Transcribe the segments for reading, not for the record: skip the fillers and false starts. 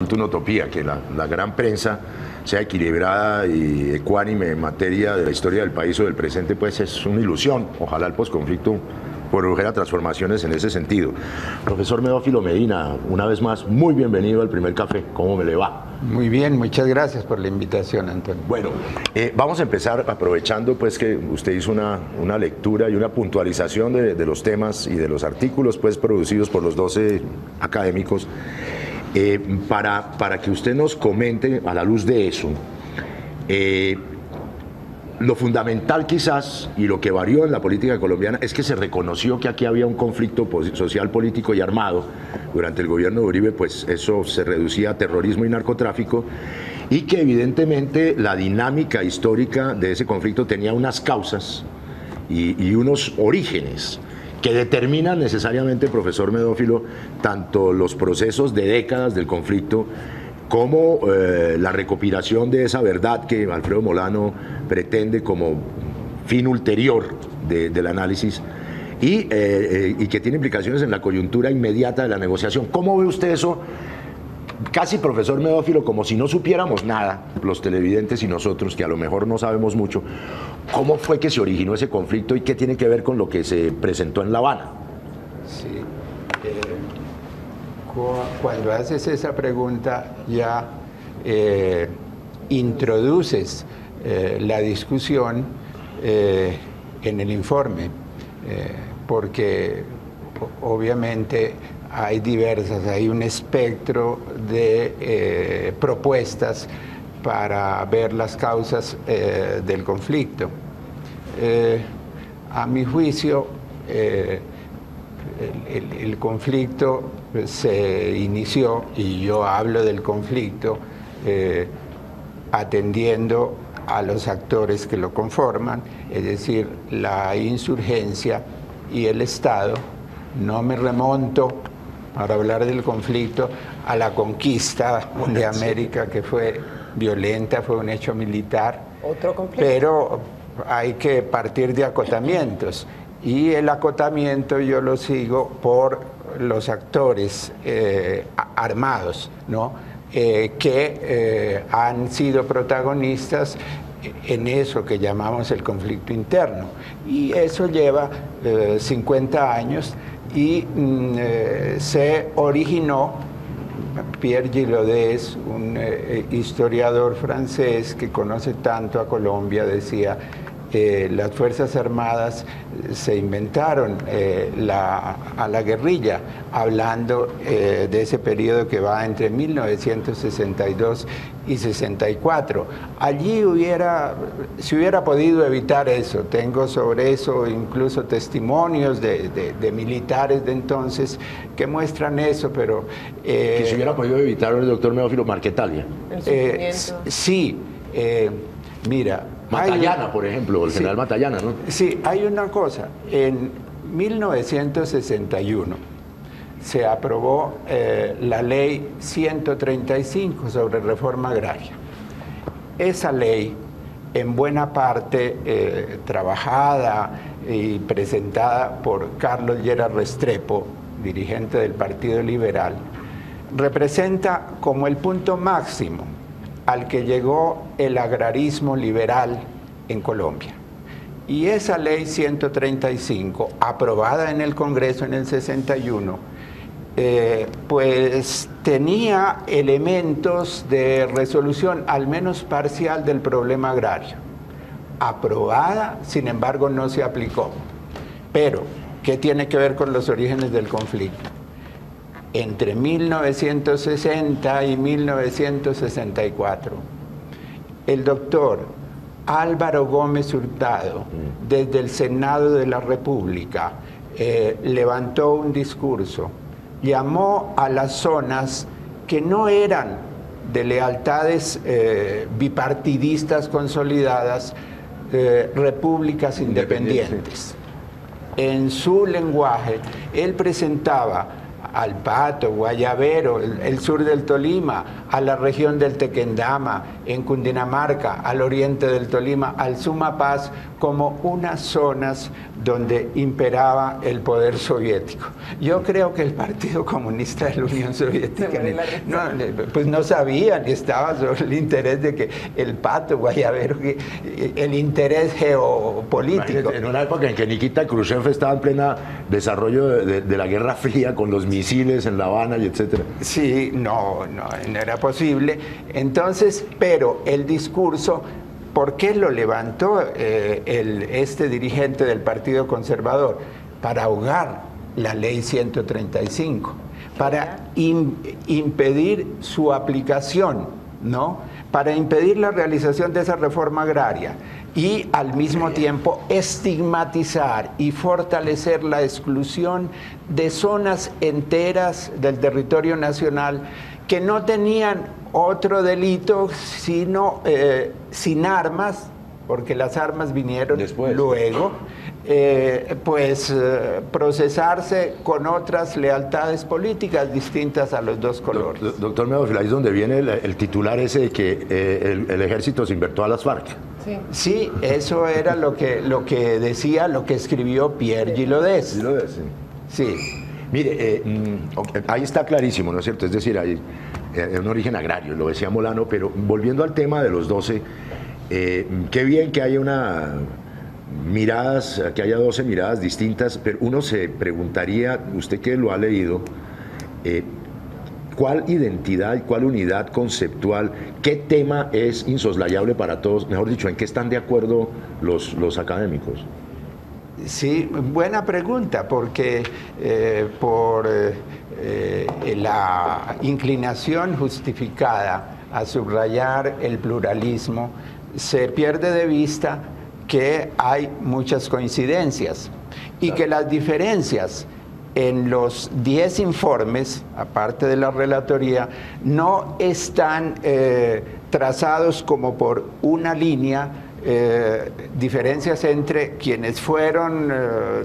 Una utopía que la gran prensa sea equilibrada y ecuánime en materia de la historia del país o del presente, pues es una ilusión. Ojalá el posconflicto produjera transformaciones en ese sentido. Profesor Medófilo Medina, una vez más, muy bienvenido al Primer Café. ¿Cómo me le va? Muy bien, muchas gracias por la invitación, Antonio. Bueno, vamos a empezar aprovechando pues que usted hizo una lectura y una puntualización de los temas y de los artículos pues producidos por los 12 académicos. Para que usted nos comente a la luz de eso, lo fundamental quizás y lo que varió en la política colombiana es que se reconoció que aquí había un conflicto social, político y armado. Durante el gobierno de Uribe, pues eso se reducía a terrorismo y narcotráfico, y que evidentemente la dinámica histórica de ese conflicto tenía unas causas y unos orígenes que determinan necesariamente, profesor Medófilo, tanto los procesos de décadas del conflicto como la recopilación de esa verdad que Alfredo Molano pretende como fin ulterior del análisis y que tiene implicaciones en la coyuntura inmediata de la negociación. ¿Cómo ve usted eso? Casi, profesor Medófilo, como si no supiéramos nada, los televidentes y nosotros, que a lo mejor no sabemos mucho, ¿cómo fue que se originó ese conflicto y qué tiene que ver con lo que se presentó en La Habana? Sí, cuando haces esa pregunta ya introduces la discusión en el informe, porque obviamente hay un espectro de propuestas para ver las causas del conflicto. A mi juicio, el conflicto se inició, y yo hablo del conflicto atendiendo a los actores que lo conforman, es decir, la insurgencia y el Estado. No me remonto, para hablar del conflicto, a la conquista de América, que fue violenta, fue un hecho militar. Otro conflicto. Pero hay que partir de acotamientos, y el acotamiento yo lo sigo por los actores armados, ¿no? Que han sido protagonistas en eso que llamamos el conflicto interno. Y eso lleva 50 años y se originó. Pierre Gilaudet, un historiador francés que conoce tanto a Colombia, decía: las Fuerzas Armadas se inventaron a la guerrilla, hablando de ese periodo que va entre 1962 y 64. Allí se hubiera podido evitar eso. Tengo sobre eso incluso testimonios de militares de entonces que muestran eso, pero... que se hubiera podido evitar el doctor Medófilo Marquetalia. Sí, mira... Matallana, por ejemplo, el general Matallana, ¿no? Sí, hay una cosa. En 1961 se aprobó la ley 135 sobre reforma agraria. Esa ley, en buena parte trabajada y presentada por Carlos Lleras Restrepo, dirigente del Partido Liberal, representa como el punto máximo al que llegó el agrarismo liberal en Colombia. Y esa ley 135, aprobada en el Congreso en el 61, pues tenía elementos de resolución, al menos parcial, del problema agrario. Aprobada, sin embargo, no se aplicó. Pero, ¿qué tiene que ver con los orígenes del conflicto? Entre 1960 y 1964, el doctor Álvaro Gómez Hurtado, desde el Senado de la República, levantó un discurso, llamó a las zonas que no eran de lealtades bipartidistas consolidadas, repúblicas independientes. En su lenguaje, él presentaba al Pato, Guayabero, el sur del Tolima, a la región del Tequendama, en Cundinamarca, al oriente del Tolima, al Sumapaz, como unas zonas donde imperaba el poder soviético. Yo creo que el Partido Comunista de la Unión Soviética pues no sabía ni estaba sobre el interés de que el Pato, Guayabero, el interés geopolítico. En una época en que Nikita Khrushchev estaba en pleno desarrollo de la Guerra Fría con los misiles en La Habana y etcétera. Sí, no era posible. Entonces, pero el discurso, ¿por qué lo levantó este dirigente del Partido Conservador? Para ahogar la ley 135, para impedir su aplicación, ¿no? Para impedir la realización de esa reforma agraria y al mismo tiempo estigmatizar y fortalecer la exclusión de zonas enteras del territorio nacional que no tenían otro delito sino sin armas, porque las armas vinieron después, luego, procesarse con otras lealtades políticas distintas a los dos colores. Doctor Medófilo, ahí es donde viene el titular ese de que el ejército se invirtió a las FARC. Sí, eso era lo que decía, lo que escribió Pierre Gilodés. Sí. Mire, ahí está clarísimo, ¿no es cierto? Es decir, hay un origen agrario, lo decía Molano, pero volviendo al tema de los 12, qué bien que haya que haya 12 miradas distintas, pero uno se preguntaría, usted que lo ha leído, ¿cuál identidad, cuál unidad conceptual, qué tema es insoslayable para todos? Mejor dicho, ¿en qué están de acuerdo los académicos? Sí, buena pregunta, porque por la inclinación justificada a subrayar el pluralismo, se pierde de vista que hay muchas coincidencias y que las diferencias en los 10 informes, aparte de la relatoría, no están trazados como por una línea, diferencias entre quienes fueron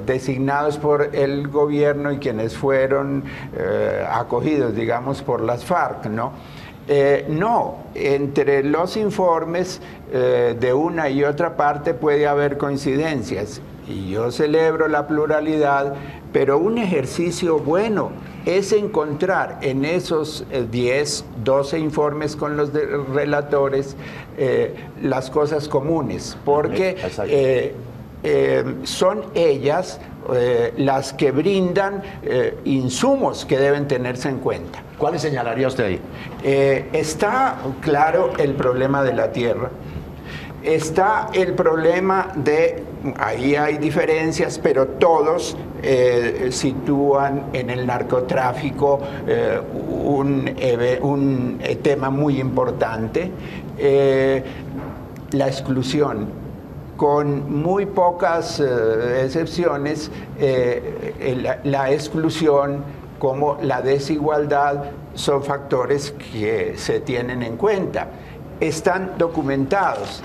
designados por el gobierno y quienes fueron acogidos, digamos, por las FARC, ¿no? No, entre los informes de una y otra parte puede haber coincidencias y yo celebro la pluralidad, pero un ejercicio bueno es encontrar en esos 10, 12 informes con los relatores las cosas comunes, porque son ellas las que brindan insumos que deben tenerse en cuenta. ¿Cuáles señalaría usted ahí? Está claro el problema de la tierra. Está el problema ahí hay diferencias, pero todos sitúan en el narcotráfico un tema muy importante, la exclusión. Con muy pocas excepciones, la exclusión como la desigualdad son factores que se tienen en cuenta. Están documentados.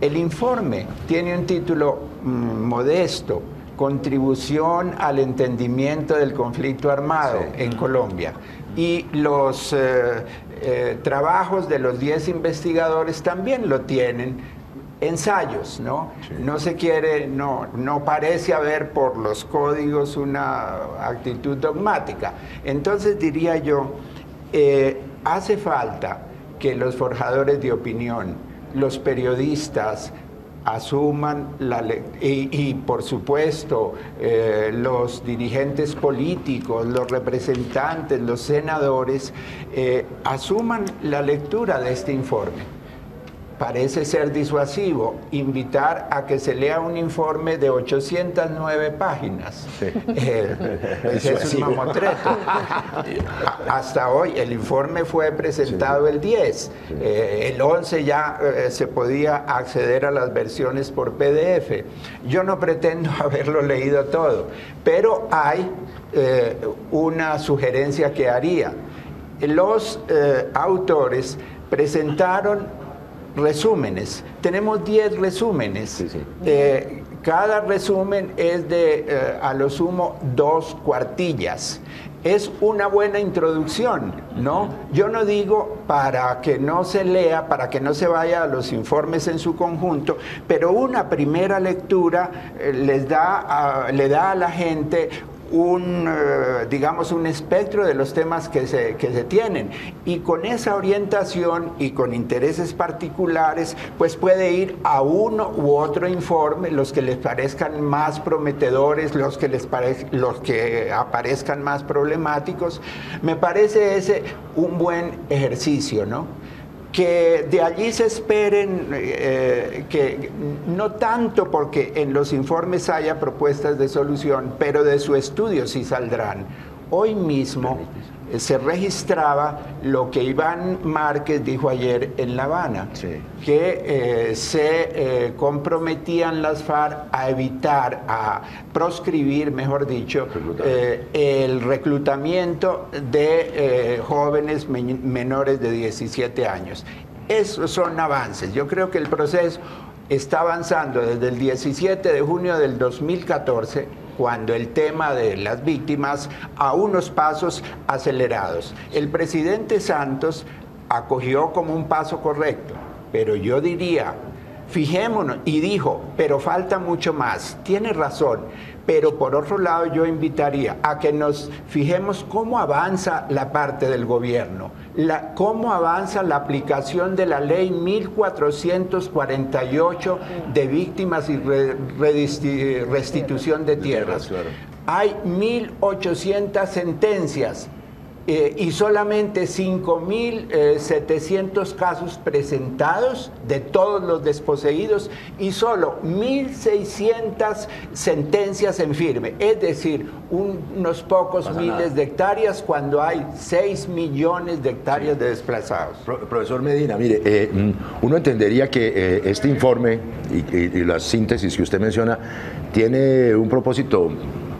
El informe tiene un título modesto, Contribución al entendimiento del conflicto armado en Colombia. Y los trabajos de los 10 investigadores también lo tienen. Ensayos, ¿no? Sí. No se quiere, no parece haber por los códigos una actitud dogmática. Entonces diría yo, hace falta que los forjadores de opinión, los periodistas, asuman y por supuesto los dirigentes políticos, los representantes, los senadores, asuman la lectura de este informe. Parece ser disuasivo invitar a que se lea un informe de 809 páginas. Sí. Es un mamotreto. Hasta hoy el informe fue presentado el 10. El 11 ya se podía acceder a las versiones por PDF. Yo no pretendo haberlo leído todo, pero hay una sugerencia que haría. Los autores presentaron resúmenes. Tenemos 10 resúmenes. Sí, sí. Cada resumen es de, a lo sumo, 2 cuartillas. es una buena introducción, ¿no? Yo no digo para que no se lea, para que no se vaya a los informes en su conjunto, pero una primera lectura le da a la gente digamos, un espectro de los temas que se tienen, y con esa orientación y con intereses particulares pues puede ir a uno u otro informe, los que les parezcan más prometedores, los que aparezcan más problemáticos. Me parece ese un buen ejercicio, ¿no? Que de allí se esperen, que no tanto porque en los informes haya propuestas de solución, pero de su estudio sí saldrán. Hoy mismo se registraba lo que Iván Márquez dijo ayer en La Habana, sí, que se comprometían las FARC a evitar, a proscribir, mejor dicho, el reclutamiento de jóvenes menores de 17 años. Esos son avances. Yo creo que el proceso está avanzando desde el 17 de junio del 2014, cuando el tema de las víctimas, a unos pasos acelerados. El presidente Santos acogió como un paso correcto, pero yo diría, fijémonos, y dijo, pero falta mucho más. Tiene razón, pero por otro lado yo invitaría a que nos fijemos cómo avanza la parte del gobierno, cómo avanza la aplicación de la ley 1448 de víctimas y restitución de tierras. Claro. Hay 1.800 sentencias y solamente 5.700 casos presentados de todos los desposeídos y solo 1.600 sentencias en firme, es decir, unos pocos miles de hectáreas cuando hay 6 millones de hectáreas de desplazados. Profesor Medina, mire, uno entendería que este informe y la síntesis que usted menciona tiene un propósito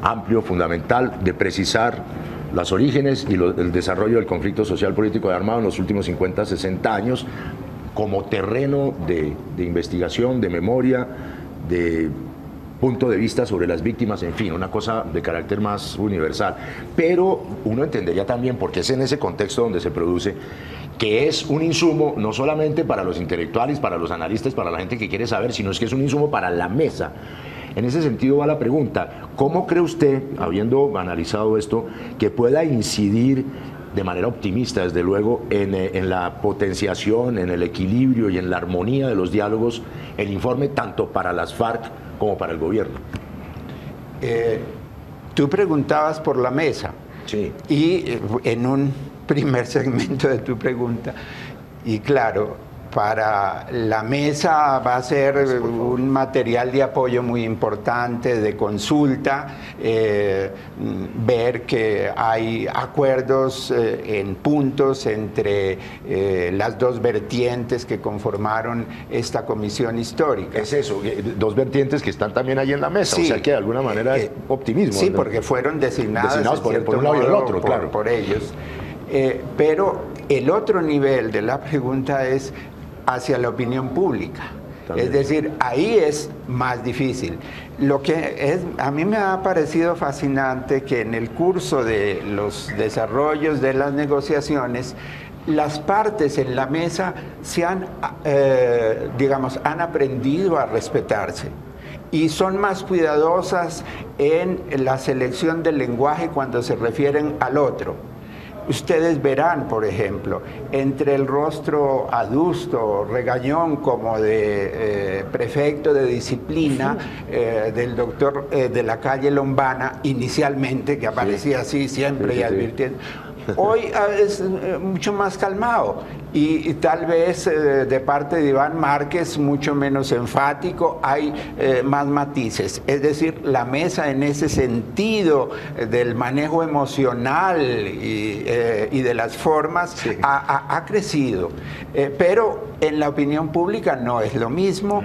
amplio, fundamental, de precisar los orígenes y el desarrollo del conflicto social político y armado en los últimos 50, 60 años como terreno de investigación, de memoria, de punto de vista sobre las víctimas, en fin, una cosa de carácter más universal. Pero uno entendería también, porque es en ese contexto donde se produce, que es un insumo no solamente para los intelectuales, para los analistas, para la gente que quiere saber, sino es que es un insumo para la mesa. En ese sentido va la pregunta, ¿cómo cree usted, habiendo analizado esto, que pueda incidir de manera optimista, desde luego, en la potenciación, en el equilibrio y en la armonía de los diálogos, el informe tanto para las FARC como para el gobierno? Tú preguntabas por la mesa. Sí. Y en un primer segmento de tu pregunta, y claro, para la mesa va a ser un material de apoyo muy importante, de consulta, ver que hay acuerdos en puntos entre las dos vertientes que conformaron esta comisión histórica. Es eso, dos vertientes que están también ahí en la mesa, sí, o sea que de alguna manera es optimismo. Sí, ¿no? Porque fueron designadas por un lado y el otro, claro. Por ellos. Pero el otro nivel de la pregunta es hacia la opinión pública. También. Es decir, ahí es más difícil. Lo que a mí me ha parecido fascinante que en el curso de los desarrollos de las negociaciones, las partes en la mesa han aprendido a respetarse y son más cuidadosas en la selección del lenguaje cuando se refieren al otro. Ustedes verán, por ejemplo, entre el rostro adusto, regañón, como de prefecto de disciplina del doctor de la calle Lombana, inicialmente, que aparecía así siempre y advirtiendo. Hoy es mucho más calmado y tal vez de parte de Iván Márquez mucho menos enfático, hay más matices. Es decir, la mesa en ese sentido del manejo emocional y de las formas, sí, ha crecido. Pero en la opinión pública no es lo mismo.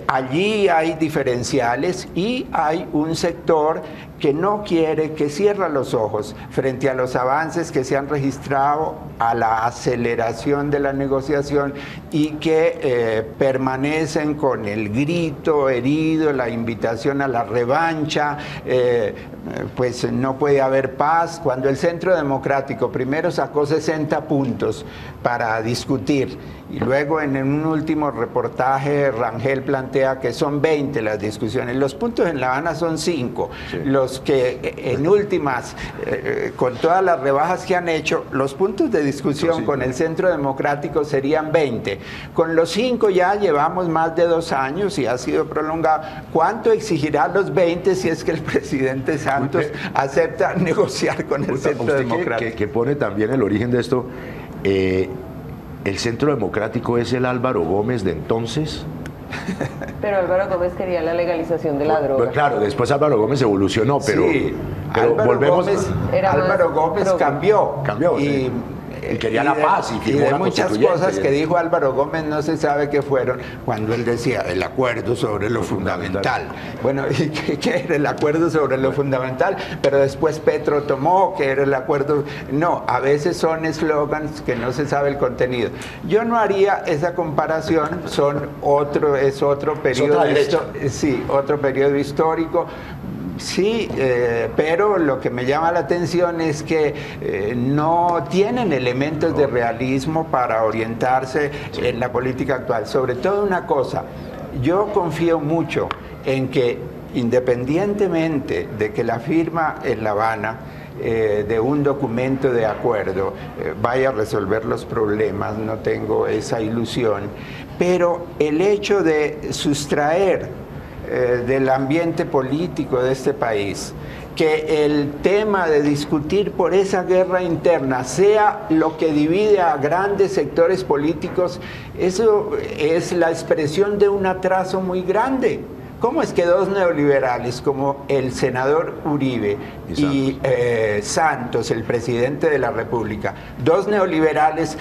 Allí hay diferenciales y hay un sector que no quiere, que cierra los ojos frente a los avances que se han registrado, a la aceleración de la negociación y que permanecen con el grito herido, la invitación a la revancha, pues no puede haber paz. Cuando el Centro Democrático primero sacó 60 puntos para discutir y luego en un último reportaje Rangel plantea que son 20 las discusiones, los puntos en La Habana son 5, sí. Los que en últimas, con todas las rebajas que han hecho, los puntos de discusión con el Centro Democrático serían 20. Con los 5 ya llevamos más de 2 años y ha sido prolongado. ¿Cuánto exigirá los 20 si es que el presidente Santos acepta negociar con el Centro Democrático? Que pone también el origen de esto, ¿el Centro Democrático es el Álvaro Gómez de entonces? Pero Álvaro Gómez quería la legalización de la droga. Pues claro, después Álvaro Gómez evolucionó, pero, sí, pero Álvaro Gómez cambió. Y quería la paz y de muchas cosas que dijo Álvaro Gómez no se sabe qué fueron, cuando él decía el acuerdo sobre lo fundamental. Bueno, ¿y qué era el acuerdo sobre lo fundamental? Pero después Petro tomó que era el acuerdo. No, a veces son eslogans que no se sabe el contenido. Yo no haría esa comparación, es otro periodo, otro periodo histórico. Sí, pero lo que me llama la atención es que no tienen elementos de realismo para orientarse en la política actual. Sobre todo una cosa, yo confío mucho en que independientemente de que la firma en La Habana de un documento de acuerdo vaya a resolver los problemas, no tengo esa ilusión, pero el hecho de sustraer del ambiente político de este país, que el tema de discutir por esa guerra interna sea lo que divide a grandes sectores políticos, eso es la expresión de un atraso muy grande. ¿Cómo es que dos neoliberales como el senador Uribe y Santos, el presidente de la República, dos neoliberales,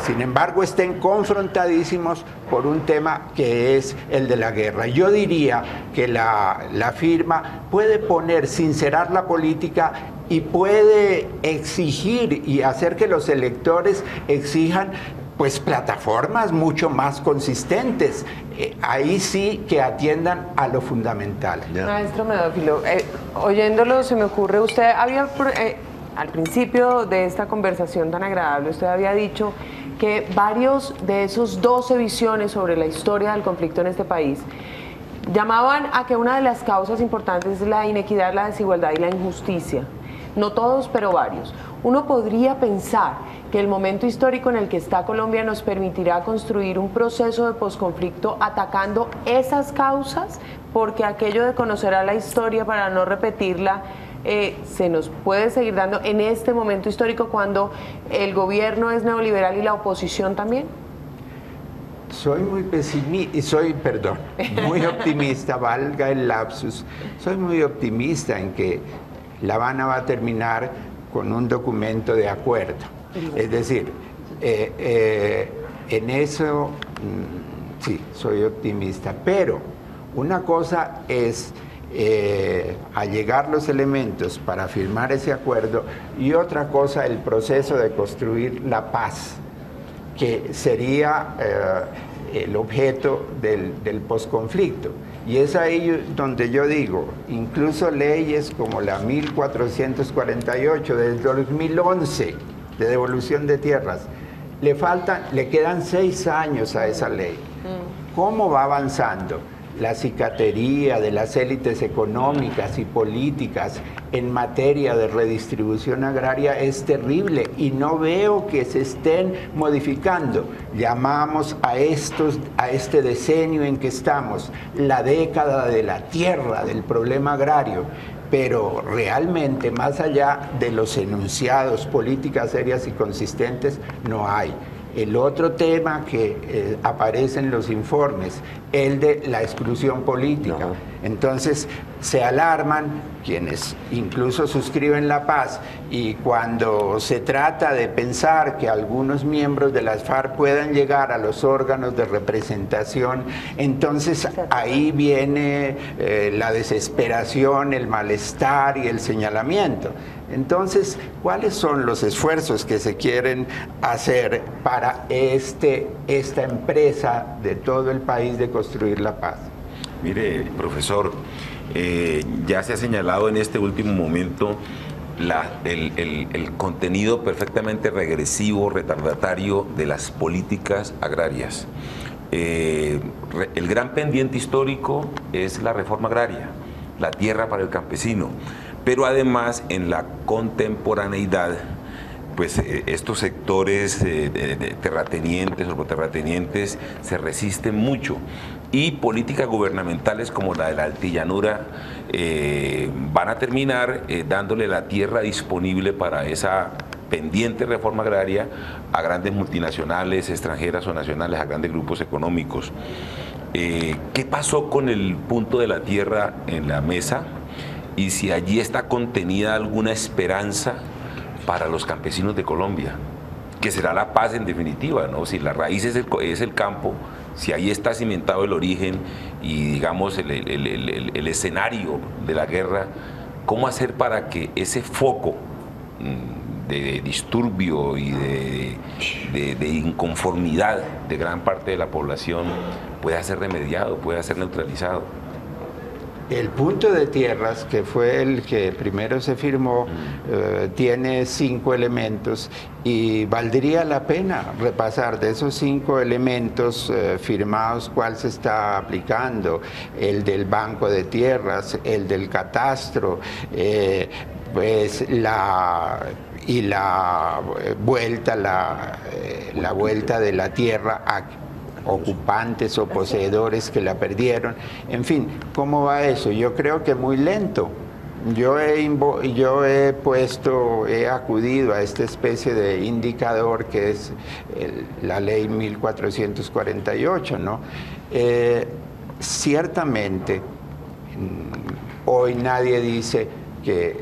sin embargo, estén confrontadísimos por un tema que es el de la guerra? Yo diría que la firma puede poner, sincerar la política y puede exigir y hacer que los electores exijan pues plataformas mucho más consistentes, ahí sí que atiendan a lo fundamental. Maestro Medófilo, oyéndolo se me ocurre, usted había, al principio de esta conversación tan agradable, usted había dicho que varios de esos 12 visiones sobre la historia del conflicto en este país llamaban a que una de las causas importantes es la inequidad, la desigualdad y la injusticia. No todos, pero varios. Uno podría pensar que el momento histórico en el que está Colombia nos permitirá construir un proceso de posconflicto atacando esas causas, porque aquello de conocer a la historia para no repetirla se nos puede seguir dando en este momento histórico cuando el gobierno es neoliberal y la oposición también. Soy muy muy optimista, valga el lapsus. Soy muy optimista en que La Habana va a terminar con un documento de acuerdo. Es decir, en eso sí, soy optimista, pero una cosa es allegar los elementos para firmar ese acuerdo y otra cosa el proceso de construir la paz, que sería el objeto del posconflicto. Y es ahí donde yo digo, incluso leyes como la 1448 del 2011 de devolución de tierras, le quedan 6 años a esa ley. ¿Cómo va avanzando? La cicatería de las élites económicas y políticas en materia de redistribución agraria es terrible y no veo que se estén modificando. Llamamos a este decenio en que estamos la década de la tierra, del problema agrario, pero realmente más allá de los enunciados, políticas serias y consistentes, no hay. El otro tema que aparece en los informes, el de la exclusión política. Entonces, se alarman, quienes incluso suscriben la paz, y cuando se trata de pensar que algunos miembros de las FARC puedan llegar a los órganos de representación, entonces ahí viene la desesperación, el malestar y el señalamiento. Entonces, ¿cuáles son los esfuerzos que se quieren hacer para esta empresa de todo el país de construir la paz? Mire, profesor, ya se ha señalado en este último momento el contenido perfectamente regresivo, retardatario de las políticas agrarias. El gran pendiente histórico es la reforma agraria, la tierra para el campesino, pero además en la contemporaneidad, pues estos sectores terratenientes o terratenientes se resisten mucho, y políticas gubernamentales como la de la altillanura van a terminar dándole la tierra disponible para esa pendiente reforma agraria a grandes multinacionales, extranjeras o nacionales, a grandes grupos económicos. ¿Qué pasó con el punto de la tierra en la mesa? Y si allí está contenida alguna esperanza para los campesinos de Colombia, que será la paz en definitiva, ¿no? Si la raíz es el campo, si ahí está cimentado el origen y, digamos, el escenario de la guerra, ¿cómo hacer para que ese foco de disturbio y de inconformidad de gran parte de la población pueda ser remediado, pueda ser neutralizado? El punto de tierras, que fue el que primero se firmó, tiene 5 elementos, y valdría la pena repasar de esos 5 elementos firmados cuál se está aplicando: el del banco de tierras, el del catastro, pues la vuelta de la tierra a ocupantes o poseedores que la perdieron. En fin, ¿cómo va eso? Yo creo que muy lento. Yo he acudido a esta especie de indicador que es la ley 1448, ¿no? Ciertamente, hoy nadie dice que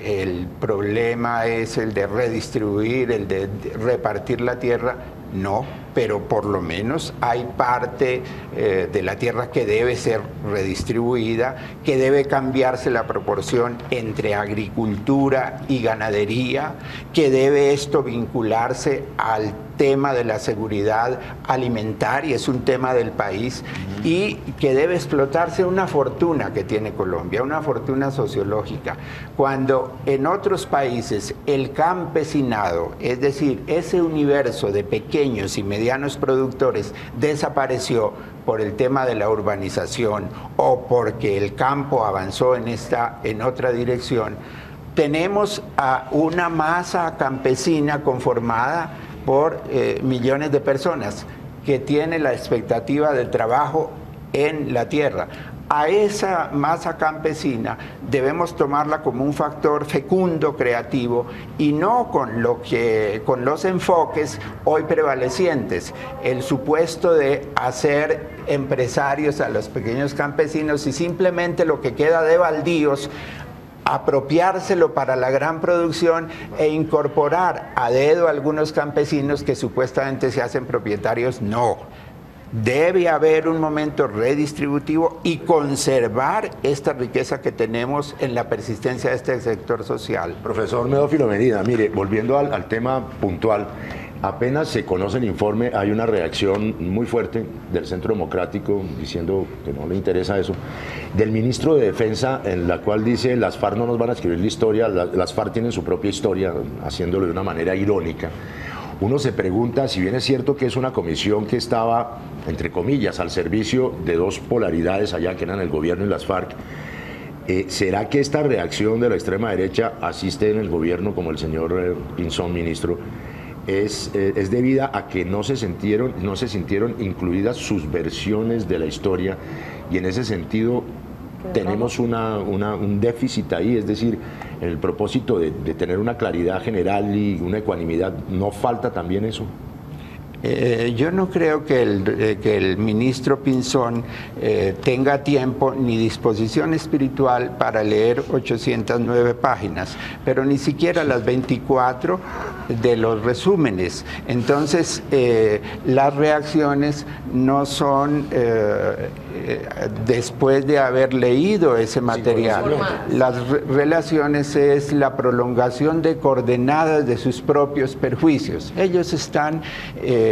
el problema es el de redistribuir, el de repartir la tierra. No, pero por lo menos hay parte de la tierra que debe ser redistribuida, que debe cambiarse la proporción entre agricultura y ganadería, que debe esto vincularse al tema de la seguridad alimentaria, es un tema del país, y que debe explotarse una fortuna que tiene Colombia, una fortuna sociológica. Cuando en otros países el campesinado, es decir, ese universo de pequeños y medianos productores, desapareció por el tema de la urbanización o porque el campo avanzó en otra dirección, tenemos a una masa campesina conformada por millones de personas que tiene la expectativa de trabajo en la tierra. A esa masa campesina debemos tomarla como un factor fecundo, creativo, y no con los enfoques hoy prevalecientes, el supuesto de hacer empresarios a los pequeños campesinos y simplemente lo que queda de baldíos apropiárselo para la gran producción e incorporar a dedo a algunos campesinos que supuestamente se hacen propietarios. No, debe haber un momento redistributivo y conservar esta riqueza que tenemos en la persistencia de este sector social. Profesor Medófilo Medina, mire, volviendo al tema puntual, apenas se conoce el informe, hay una reacción muy fuerte del Centro Democrático diciendo que no le interesa eso, del ministro de Defensa, en la cual dice: las FARC no nos van a escribir la historia, las FARC tienen su propia historia, haciéndolo de una manera irónica. Uno se pregunta, si bien es cierto que es una comisión que estaba, entre comillas, al servicio de dos polaridades allá, que eran el gobierno y las FARC, ¿será que esta reacción de la extrema derecha asiste en el gobierno, como el señor Pinzón, ministro, es debida a que no se sintieron incluidas sus versiones de la historia, y en ese sentido tenemos un déficit ahí? Es decir, en el propósito de tener una claridad general y una ecuanimidad, ¿no falta también eso? Yo no creo que el ministro Pinzón tenga tiempo ni disposición espiritual para leer 809 páginas, pero ni siquiera las 24 de los resúmenes. Entonces, las reacciones no son después de haber leído ese material. Las relaciones es la prolongación de coordenadas de sus propios perjuicios. Ellos están...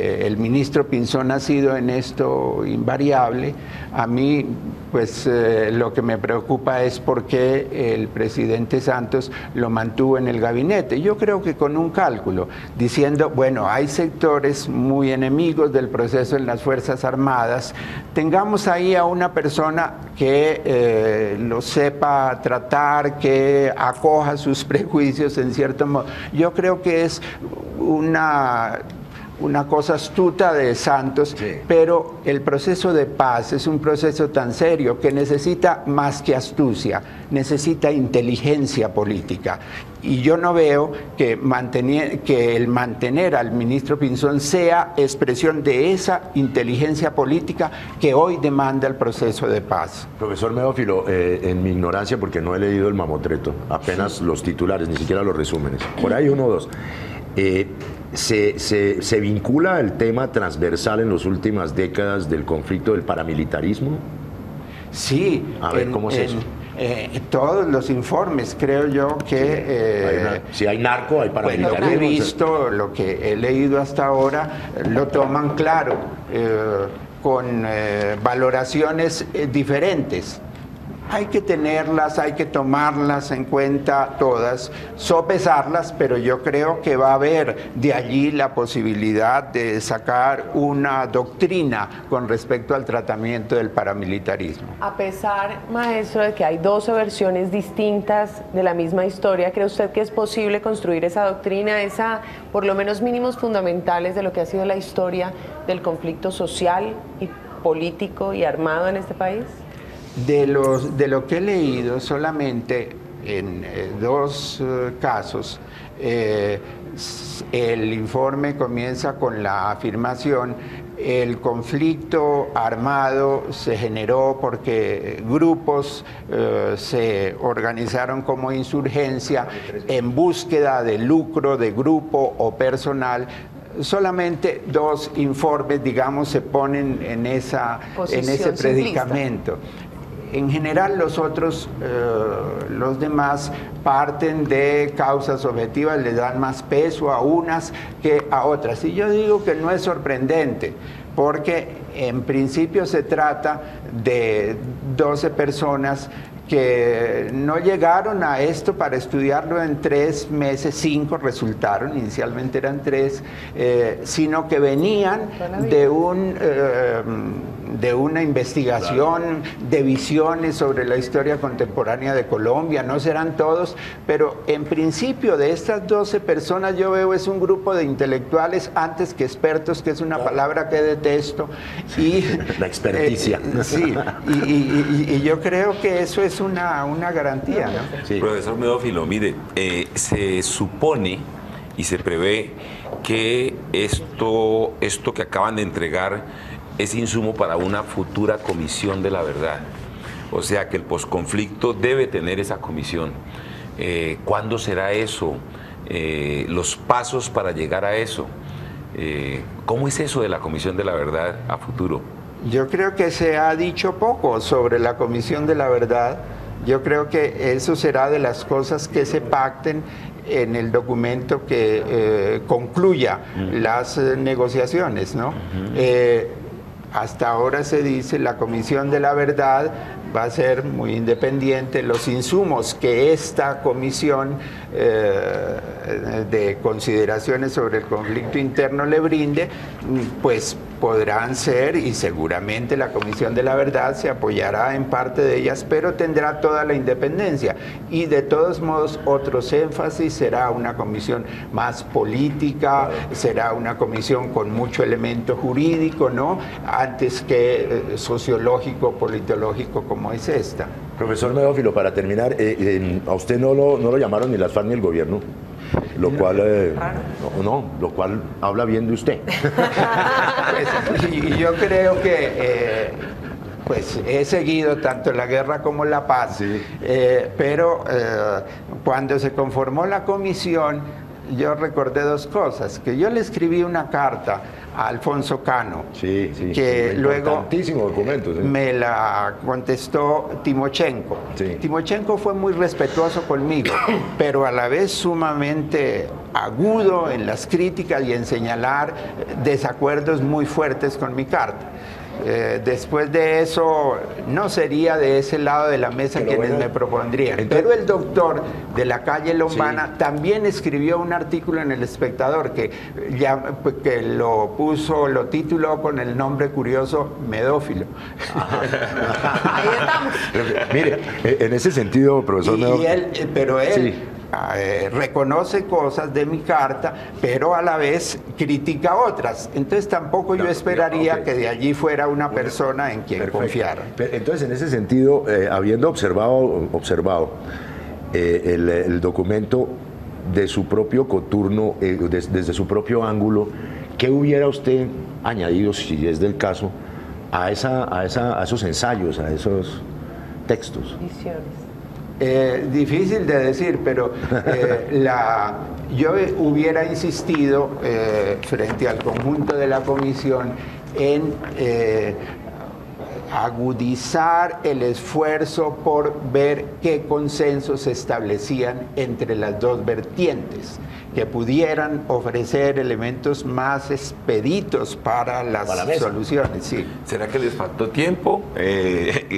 el ministro Pinzón ha sido en esto invariable. A mí, pues, lo que me preocupa es por qué el presidente Santos lo mantuvo en el gabinete. Yo creo que con un cálculo, diciendo, bueno, hay sectores muy enemigos del proceso en las Fuerzas Armadas, tengamos ahí a una persona que lo sepa tratar, que acoja sus prejuicios en cierto modo. Yo creo que es una cosa astuta de Santos, sí. Pero el proceso de paz es un proceso tan serio que necesita más que astucia, necesita inteligencia política. Y yo no veo que el mantener al ministro Pinzón sea expresión de esa inteligencia política que hoy demanda el proceso de paz. Profesor Medófilo, en mi ignorancia, porque no he leído el mamotreto, apenas los titulares, ni siquiera los resúmenes, por ahí uno o dos. ¿Se vincula el tema transversal en las últimas décadas del conflicto del paramilitarismo? Sí. A ver, ¿cómo es eso? Todos los informes, creo yo que... si hay narco, hay paramilitarismo. Lo que he visto, lo que he leído hasta ahora, lo toman claro, con valoraciones diferentes. Hay que tenerlas, hay que tomarlas en cuenta todas, sopesarlas, pero yo creo que va a haber de allí la posibilidad de sacar una doctrina con respecto al tratamiento del paramilitarismo. A pesar, maestro, de que hay 12 versiones distintas de la misma historia, ¿cree usted que es posible construir esa doctrina, por lo menos mínimos fundamentales de lo que ha sido la historia del conflicto social y político y armado en este país? De lo que he leído, solamente en dos casos, el informe comienza con la afirmación: el conflicto armado se generó porque grupos se organizaron como insurgencia en búsqueda de lucro de grupo o personal. Solamente dos informes, digamos, se ponen en ese predicamento. En general, los demás parten de causas objetivas, le dan más peso a unas que a otras. Y yo digo que no es sorprendente, porque en principio se trata de 12 personas que no llegaron a esto para estudiarlo en 3 meses, 5 resultaron, inicialmente eran 3, sino que venían de una investigación, de visiones sobre la historia contemporánea de Colombia. No serán todos, pero en principio de estas 12 personas yo veo es un grupo de intelectuales antes que expertos, que es una palabra que detesto. Y la experticia. Sí, y yo creo que eso es una garantía, ¿no? Sí. Profesor Medófilo, mire, se supone y se prevé que esto que acaban de entregar es insumo para una futura comisión de la verdad. O sea que el posconflicto debe tener esa comisión. ¿Cuándo será eso? Los pasos para llegar a eso. ¿Cómo es eso de la comisión de la verdad a futuro? Yo creo que se ha dicho poco sobre la comisión de la verdad. Yo creo que eso será de las cosas que se pacten en el documento que concluya las negociaciones, ¿no? Hasta ahora se dice la Comisión de la Verdad va a ser muy independiente. Los insumos que esta comisión de consideraciones sobre el conflicto interno le brinde, pues podrán ser, y seguramente la Comisión de la Verdad se apoyará en parte de ellas, pero tendrá toda la independencia. Y de todos modos, otros énfasis, será una comisión más política, será una comisión con mucho elemento jurídico, ¿no? Antes que sociológico, politológico, como es esta. Profesor Medófilo, para terminar, a usted no lo llamaron ni las FARC ni el gobierno. lo cual lo cual habla bien de usted. Pues, y yo creo que pues he seguido tanto la guerra como la paz, Sí. pero cuando se conformó la comisión, yo recordé dos cosas, que yo le escribí una carta a Alfonso Cano, Sí, sí. que luego Importantísimo documento. Sí. me la contestó Timochenko. Sí. Timochenko fue muy respetuoso conmigo, pero a la vez sumamente agudo en las críticas y en señalar desacuerdos muy fuertes con mi carta. Después de eso, no sería de ese lado de la mesa Pero quienes bueno, me propondrían. entonces, Pero el doctor de la calle Lombana Sí. también escribió un artículo en El Espectador que lo tituló con el nombre curioso Medófilo. Ahí estamos. Mire, en ese sentido, profesor Pero él Sí. reconoce cosas de mi carta, pero a la vez critica otras. Entonces tampoco yo esperaría ok. que de allí fuera una persona en quien Perfecto. confiara. Entonces, en ese sentido, habiendo observado el documento de su propio coturno, desde su propio ángulo, ¿qué hubiera usted añadido, si es del caso, a esos ensayos, a esos textos? Visiones. Difícil de decir, pero yo hubiera insistido frente al conjunto de la comisión en agudizar el esfuerzo por ver qué consensos se establecían entre las dos vertientes, que pudieran ofrecer elementos más expeditos para las soluciones. Sí. ¿Será que les faltó tiempo?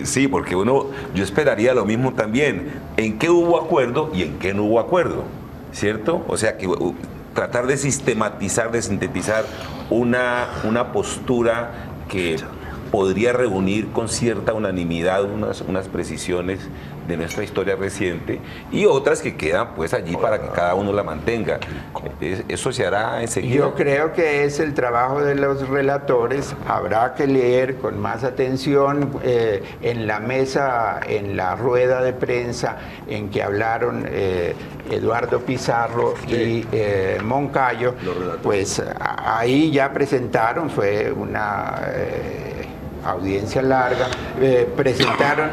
Sí, porque yo esperaría lo mismo también. ¿En qué hubo acuerdo y en qué no hubo acuerdo? ¿Cierto? O sea, que tratar de sistematizar, de sintetizar una postura que podría reunir con cierta unanimidad unas precisiones de nuestra historia reciente y otras que quedan pues allí para que cada uno la mantenga. Eso se hará enseguida. Yo creo que es el trabajo de los relatores. Habrá que leer con más atención en la mesa, en la rueda de prensa en que hablaron Eduardo Pizarro y Moncayo, pues ahí ya presentaron, fue una audiencia larga, presentaron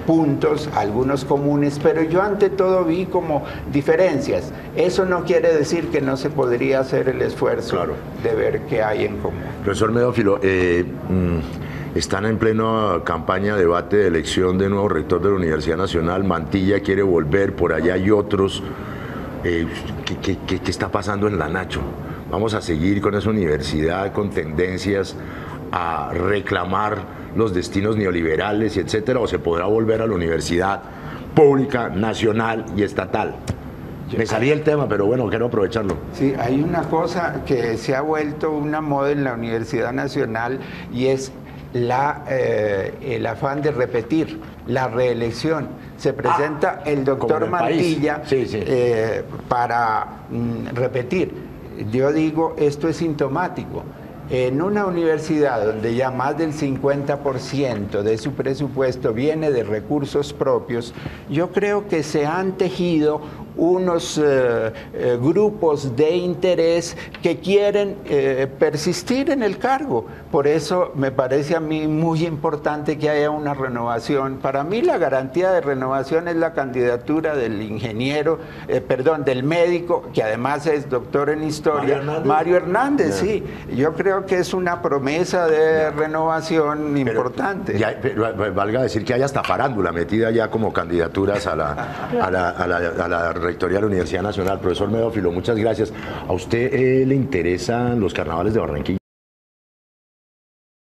puntos, algunos comunes, pero yo ante todo vi como diferencias. Eso no quiere decir que no se podría hacer el esfuerzo de ver qué hay en común. Profesor Medófilo, están en plena campaña, debate de elección de nuevo rector de la Universidad Nacional. Mantilla quiere volver, por allá hay otros. ¿Qué está pasando en la Nacho? ¿Vamos a seguir con esa universidad con tendencias a reclamar los destinos neoliberales y etcétera, o se podrá volver a la universidad pública, nacional y estatal? Me salía el tema, pero bueno, quiero aprovecharlo. Sí, hay una cosa que se ha vuelto una moda en la Universidad Nacional y es el afán de repetir, la reelección. Se presenta el doctor Mantilla para repetir. Yo digo, esto es sintomático. En una universidad donde ya más del 50% de su presupuesto viene de recursos propios, yo creo que se han tejido unos grupos de interés que quieren persistir en el cargo. Por eso me parece a mí muy importante que haya una renovación. Para mí la garantía de renovación es la candidatura del del médico, que además es doctor en historia, Mario Hernández, sí. Yo creo que es una promesa de renovación importante. Valga decir que hay hasta farándula metida ya como candidaturas a la rectoría de la Universidad Nacional. Profesor Medófilo, muchas gracias. ¿A usted le interesan los carnavales de Barranquilla?